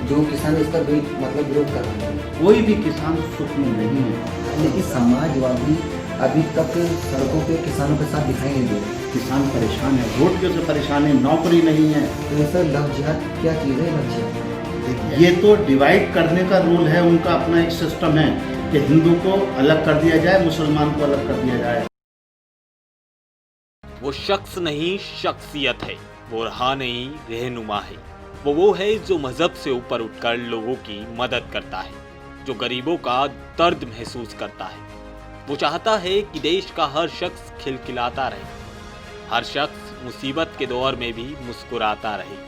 जो किसान इसका विरोध कर रहे हैं। कोई भी किसान सुख में नहीं है। लेकिन समाजवादी अभी तक सड़कों पे किसानों के साथ दिखाई नहीं दे रहे। किसान परेशान है, रोटियों से परेशान है, नौकरी नहीं है। तो सर लव जिहाद क्या चीज़ है? लव जिहाद ये तो डिवाइड करने का रूल है, उनका अपना एक सिस्टम है कि हिंदू को अलग कर दिया जाए, मुसलमान को अलग कर दिया जाए। वो शख्स नहीं शख्सियत है, वो रहा नहीं रहनुमा है। वो है जो मजहब से ऊपर उठकर लोगों की मदद करता है, जो गरीबों का दर्द महसूस करता है। वो चाहता है कि देश का हर शख्स खिलखिलाता रहे, हर शख्स मुसीबत के दौर में भी मुस्कुराता रहे,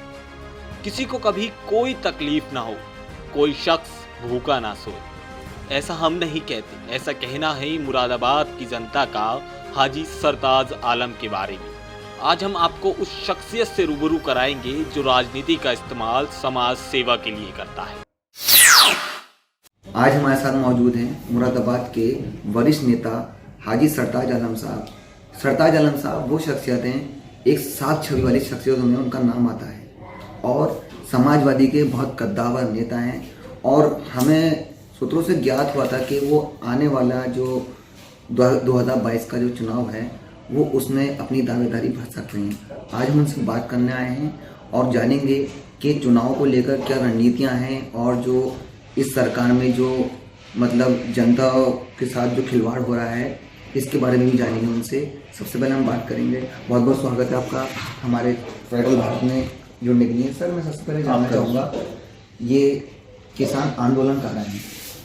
किसी को कभी कोई तकलीफ ना हो, कोई शख्स भूखा ना सोए। ऐसा हम नहीं कहते, ऐसा कहना है मुरादाबाद की जनता का हाजी सरताज आलम के बारे में। आज हम आपको उस शख्सियत से रूबरू कराएंगे जो राजनीति का इस्तेमाल समाज सेवा के लिए करता है। आज हमारे साथ मौजूद हैं मुरादाबाद के वरिष्ठ नेता हाजी सरताज आलम साहब। सरताज आलम साहब वो शख्सियत हैं, एक साफ छवि वाली शख्सियतों में उनका नाम आता है और समाजवादी के बहुत कद्दावर नेता हैं। और हमें सूत्रों से ज्ञात हुआ था कि वो आने वाला जो 2022 का जो चुनाव है वो उसमें अपनी दावेदारी भर सकते हैं। आज हम उनसे बात करने आए हैं और जानेंगे कि चुनाव को लेकर क्या रणनीतियां हैं और जो इस सरकार में जो जनता के साथ जो खिलवाड़ हो रहा है इसके बारे में भी जानेंगे उनसे। सबसे पहले हम बात करेंगे, बहुत बहुत स्वागत है आपका हमारे फेडरल भारत में जुड़ने के लिए। सर मैं सबसे पहले जानना चाहूँगा, ये किसान आंदोलन कर रहे हैं,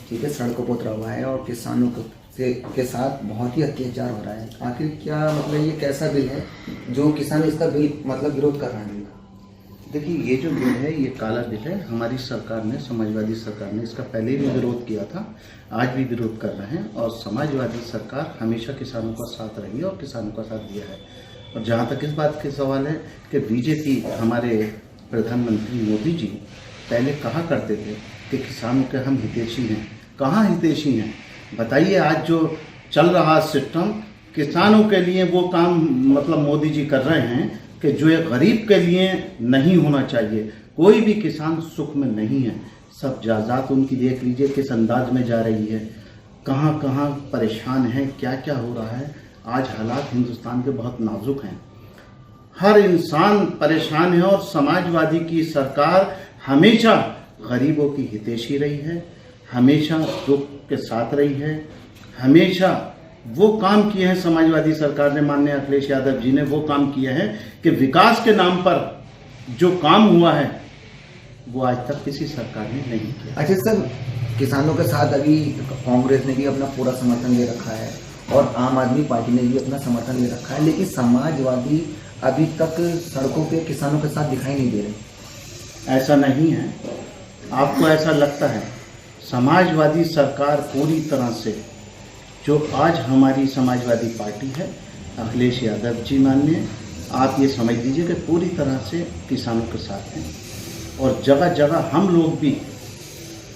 ठीक है, सड़कों पर उतरा हुआ है और किसानों के साथ बहुत ही अत्याचार हो रहा है। आखिर क्या ये कैसा बिल है जो किसान इसका विरोध कर रहे हैं? देखिए, ये जो बिल है ये काला बिल है। हमारी सरकार ने, समाजवादी सरकार ने इसका पहले भी विरोध किया था, आज भी विरोध कर रहे हैं। और समाजवादी सरकार हमेशा किसानों का साथ रही है और किसानों का साथ दिया है। और जहाँ तक इस बात के सवाल है कि बीजेपी, हमारे प्रधानमंत्री मोदी जी पहले कहा करते थे कि किसानों के हम हितैषी हैं। कहाँ हितैषी हैं बताइए? आज जो चल रहा सिस्टम किसानों के लिए वो काम मोदी जी कर रहे हैं कि जो एक गरीब के लिए नहीं होना चाहिए। कोई भी किसान सुख में नहीं है। सब जायदाद उनकी देख लीजिए किस अंदाज में जा रही है, कहाँ कहाँ परेशान है, क्या क्या हो रहा है। आज हालात हिंदुस्तान के बहुत नाजुक हैं, हर इंसान परेशान है। और समाजवादी की सरकार हमेशा गरीबों की हितैषी रही है, हमेशा दुख के साथ रही है, हमेशा वो काम किए हैं समाजवादी सरकार ने, माननीय अखिलेश यादव जी ने वो काम किए हैं कि विकास के नाम पर जो काम हुआ है वो आज तक किसी सरकार ने नहीं किया। अच्छा सर, किसानों के साथ अभी कांग्रेस ने भी अपना पूरा समर्थन दे रखा है और आम आदमी पार्टी ने भी अपना समर्थन दे रखा है, लेकिन समाजवादी अभी तक सड़कों पे किसानों के साथ दिखाई नहीं दे रहे। ऐसा नहीं है, आपको ऐसा लगता है? समाजवादी सरकार पूरी तरह से, जो आज हमारी समाजवादी पार्टी है, अखिलेश यादव जी माननीय, आप ये समझ लीजिए कि पूरी तरह से किसानों के साथ हैं। और जगह जगह हम लोग भी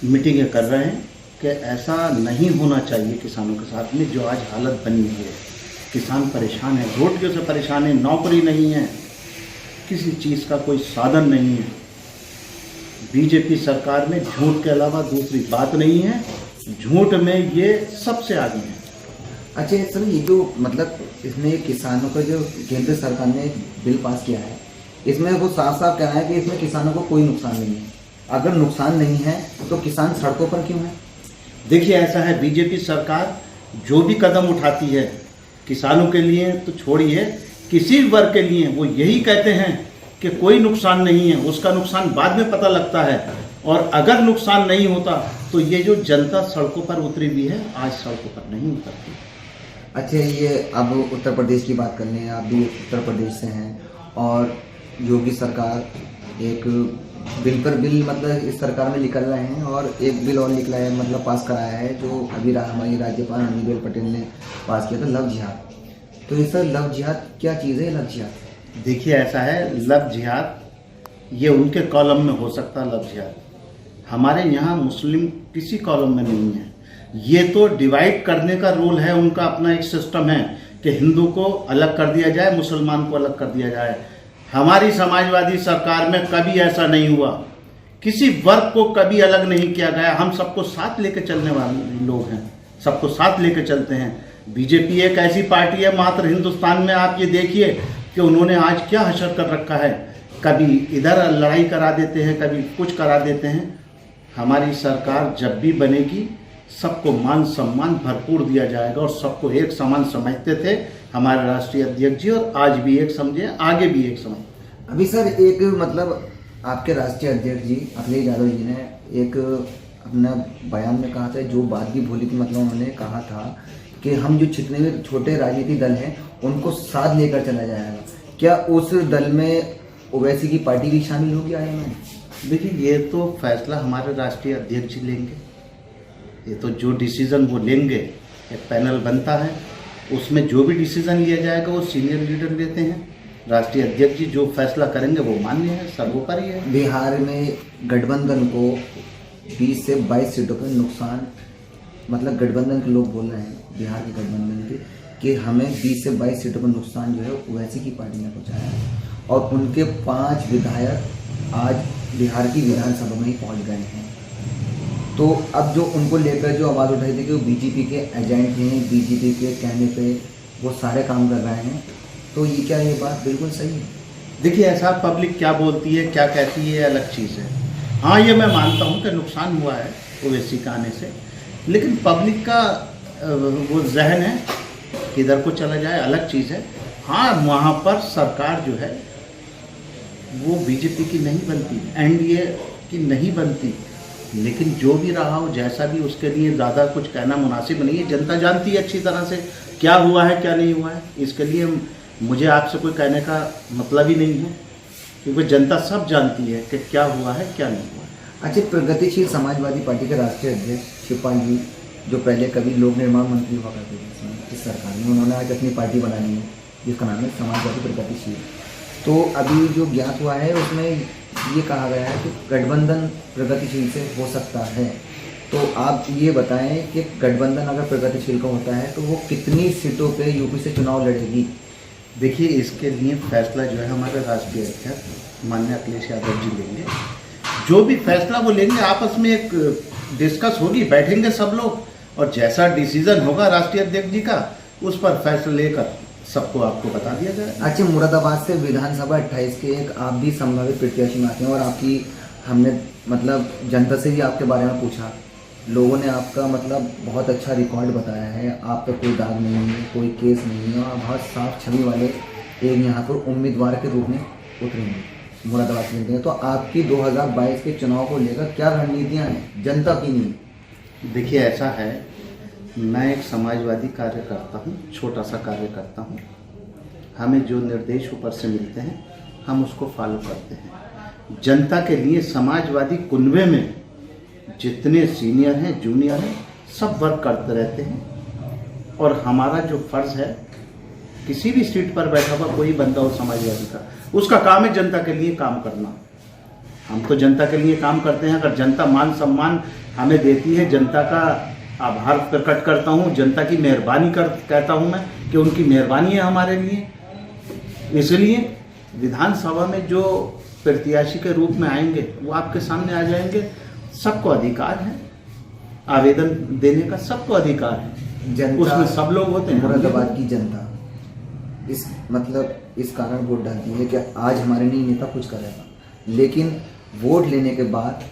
मीटिंगें कर रहे हैं कि ऐसा नहीं होना चाहिए किसानों के साथ में जो आज हालत बनी हुई है। किसान परेशान है, रोटियों से परेशान है, नौकरी नहीं है, किसी चीज़ का कोई साधन नहीं है। बीजेपी सरकार में झूठ के अलावा दूसरी बात नहीं है, झूठ में ये सबसे आगे है। अच्छा सर, ये जो इसमें किसानों का जो केंद्र सरकार ने बिल पास किया है, इसमें वो साफ साफ कह रहा है कि इसमें किसानों को कोई नुकसान नहीं है। अगर नुकसान नहीं है तो किसान सड़कों पर क्यों है? देखिए, ऐसा है, बीजेपी सरकार जो भी कदम उठाती है किसानों के लिए तो छोड़िए, किसी वर्ग के लिए वो यही कहते हैं कि कोई नुकसान नहीं है। उसका नुकसान बाद में पता लगता है। और अगर नुकसान नहीं होता तो ये जो जनता सड़कों पर उतरी हुई है, आज सड़कों पर नहीं उतरती। अच्छा, ये अब उत्तर प्रदेश की बात कर लें, आप भी उत्तर प्रदेश से हैं और योगी सरकार एक बिल पर बिल इस सरकार में निकल रहे हैं और एक बिल और निकला है, पास कराया है, जो अभी हमारी राज्यपाल आनंदीबेन पटेल ने पास किया था, लव जिहाद। तो ये सर लव जिहाद क्या चीज़ है? लव जिहाद देखिए, ऐसा है, लव जिहाद ये उनके कॉलम में हो सकता है, लव जिहाद हमारे यहाँ मुस्लिम किसी कॉलम में नहीं है। ये तो डिवाइड करने का रूल है, उनका अपना एक सिस्टम है कि हिंदू को अलग कर दिया जाए, मुसलमान को अलग कर दिया जाए। हमारी समाजवादी सरकार में कभी ऐसा नहीं हुआ किसी वर्ग को कभी अलग नहीं किया गया। हम सबको साथ लेकर चलने वाले लोग हैं, सबको साथ लेकर चलते हैं। बीजेपी एक ऐसी पार्टी है मात्र हिंदुस्तान में, आप ये देखिए कि उन्होंने आज क्या हशर कर रखा है। कभी इधर लड़ाई करा देते हैं, कभी कुछ करा देते हैं। हमारी सरकार जब भी बनेगी सबको मान सम्मान भरपूर दिया जाएगा और सबको एक समान समझते थे हमारे राष्ट्रीय अध्यक्ष जी, और आज भी एक समझे, आगे भी एक समझ। अभी सर एक मतलब आपके राष्ट्रीय अध्यक्ष जी अखिलेश यादव जी ने एक अपना बयान में कहा था, जो बात भी बोली थी, मतलब उन्होंने कहा था कि हम जो जितने भी छोटे राजनीतिक दल हैं उनको साथ लेकर चला जाएगा। क्या उस दल में ओवैसी की पार्टी भी शामिल होगी आने में? देखिए, ये तो फैसला हमारे राष्ट्रीय अध्यक्ष जी लेंगे। ये तो जो डिसीजन वो लेंगे, एक पैनल बनता है, उसमें जो भी डिसीजन लिया जाएगा वो सीनियर लीडर लेते हैं। राष्ट्रीय अध्यक्ष जी जो फैसला करेंगे वो मान्य है, सर्वोपरि है। बिहार में गठबंधन को 20 से 22 सीटों पर नुकसान, मतलब गठबंधन के लोग बोल रहे हैं बिहार के गठबंधन के कि हमें 20 से 22 सीटों पर नुकसान जो है ओवैसी की पार्टी ने पहुँचाया है, और उनके 5 विधायक आज बिहार की विधानसभा में ही पहुँच गए हैं। तो अब जो उनको लेकर जो आवाज़ उठाई थी कि वो बीजेपी के एजेंट हैं, बीजेपी के कहने पे वो सारे काम कर रहे हैं, तो ये क्या ये बात बिल्कुल सही है? देखिए, ऐसा पब्लिक क्या बोलती है, क्या कहती है, अलग चीज़ है। हाँ, ये मैं मानता हूँ कि नुकसान हुआ है ओवैसी के आने से, लेकिन पब्लिक का वो जहन है कि इधर को चला जाए, अलग चीज़ है। हाँ, वहाँ पर सरकार जो है वो बीजेपी की नहीं बनती, एनडीए की नहीं बनती, लेकिन जो भी रहा हो, जैसा भी, उसके लिए ज़्यादा कुछ कहना मुनासिब नहीं है। जनता जानती है अच्छी तरह से क्या हुआ है क्या नहीं हुआ है। इसके लिए मुझे आपसे कोई कहने का मतलब ही नहीं है, क्योंकि जनता सब जानती है कि क्या हुआ है क्या नहीं हुआ है। अच्छा, प्रगतिशील समाजवादी पार्टी के राष्ट्रीय अध्यक्ष शिवपाल जी, जो पहले कभी लोक निर्माण मंत्री हुआ करते थे इस सरकार में, उन्होंने आज अपनी पार्टी बनानी है जिसका नाम है समाजवादी प्रगतिशील। तो अभी जो ज्ञात हुआ है उसमें ये कहा गया है कि गठबंधन प्रगतिशील से हो सकता है। तो आप ये बताएं कि गठबंधन अगर प्रगतिशील का होता है तो वो कितनी सीटों पे यूपी से चुनाव लड़ेगी? देखिए, इसके लिए फैसला जो है हमारे राष्ट्रीय अध्यक्ष माननीय अखिलेश यादव जी लेंगे। जो भी फैसला वो लेंगे, आपस में एक डिस्कस होगी, बैठेंगे सब लोग, और जैसा डिसीजन होगा राष्ट्रीय अध्यक्ष जी का, उस पर फैसला लेकर सबको आपको बता दिया जाए। अच्छा, मुरादाबाद से विधानसभा 28 के एक आप भी संभावित प्रत्याशी में आते हैं, और आपकी हमने मतलब जनता से भी आपके बारे में पूछा, लोगों ने आपका मतलब बहुत अच्छा रिकॉर्ड बताया है, आप पे कोई दाग नहीं है, कोई केस नहीं है, और बहुत साफ छवि वाले एक यहाँ पर उम्मीदवार के रूप में उतरेंगे मुरादाबाद से मिलते हैं। तो आपकी 2022 के चुनाव को लेकर क्या रणनीतियाँ हैं जनता की? नहीं, देखिए, ऐसा है, मैं एक समाजवादी कार्य करता हूँ, छोटा सा कार्य करता हूँ। हमें जो निर्देश ऊपर से मिलते हैं हम उसको फॉलो करते हैं। जनता के लिए समाजवादी कुनबे में जितने सीनियर हैं, जूनियर हैं, सब वर्क करते रहते हैं, और हमारा जो फर्ज है, किसी भी सीट पर बैठा हुआ कोई बंदा हो समाजवादी का, उसका काम है जनता के लिए काम करना। हम तो जनता के लिए काम करते हैं। अगर जनता मान सम्मान हमें देती है, जनता का आभार प्रकट करता हूँ, जनता की मेहरबानी कहता हूँ मैं कि उनकी मेहरबानी है हमारे लिए। इसलिए विधानसभा में जो प्रत्याशी के रूप में आएंगे वो आपके सामने आ जाएंगे। सबको अधिकार है, आवेदन देने का सबको अधिकार है, जनता उसमें सब लोग होते हैं। मुरादाबाद की जनता इस मतलब इस कारण वोट डालती है कि आज हमारे नहीं नेता कुछ करेगा, लेकिन वोट लेने के बाद,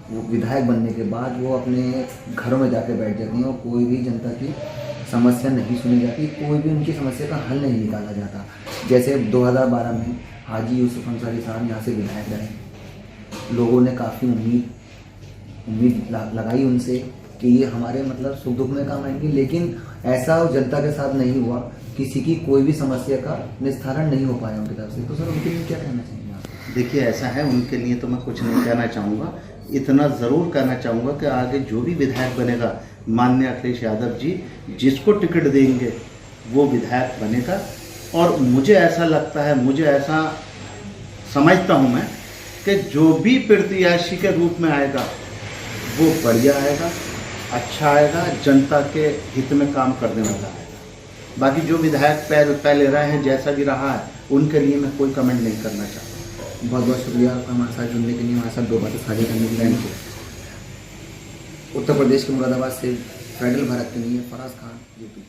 वो विधायक बनने के बाद वो अपने घरों में जाके बैठ जाती हैं, और कोई भी जनता की समस्या नहीं सुनी जाती, कोई भी उनकी समस्या का हल नहीं निकाला जाता। जैसे 2012 में हाजी यूसुफ अंसारी साहब यहाँ से विधायक रहे, लोगों ने काफ़ी उम्मीद लगाई उनसे कि ये हमारे मतलब सुख दुख में काम आएंगे, लेकिन ऐसा जनता के साथ नहीं हुआ। किसी की कोई भी समस्या का निस्तारण नहीं हो पाया उनकी तरफ से। तो सर उनके लिए क्या कहना चाहिए आप? देखिए, ऐसा है, उनके लिए तो मैं कुछ नहीं कहना चाहूँगा। इतना ज़रूर कहना चाहूँगा कि आगे जो भी विधायक बनेगा, माननीय अखिलेश यादव जी जिसको टिकट देंगे वो विधायक बनेगा। और मुझे ऐसा लगता है, मुझे ऐसा समझता हूँ मैं कि जो भी प्रत्याशी के रूप में आएगा वो बढ़िया आएगा, अच्छा आएगा, जनता के हित में काम करने वाला आएगा। बाकी जो विधायक पहले रहे हैं, जैसा भी रहा है, उनके लिए मैं कोई कमेंट नहीं करना चाहता। बहुत बहुत शुक्रिया आपका हमारे साथ जुड़ने के लिए, हमारे साथ दो बातें साझा करने के लिए। उत्तर प्रदेश के मुरादाबाद से फेडरल भारत के लिए फराज खान, यूपी।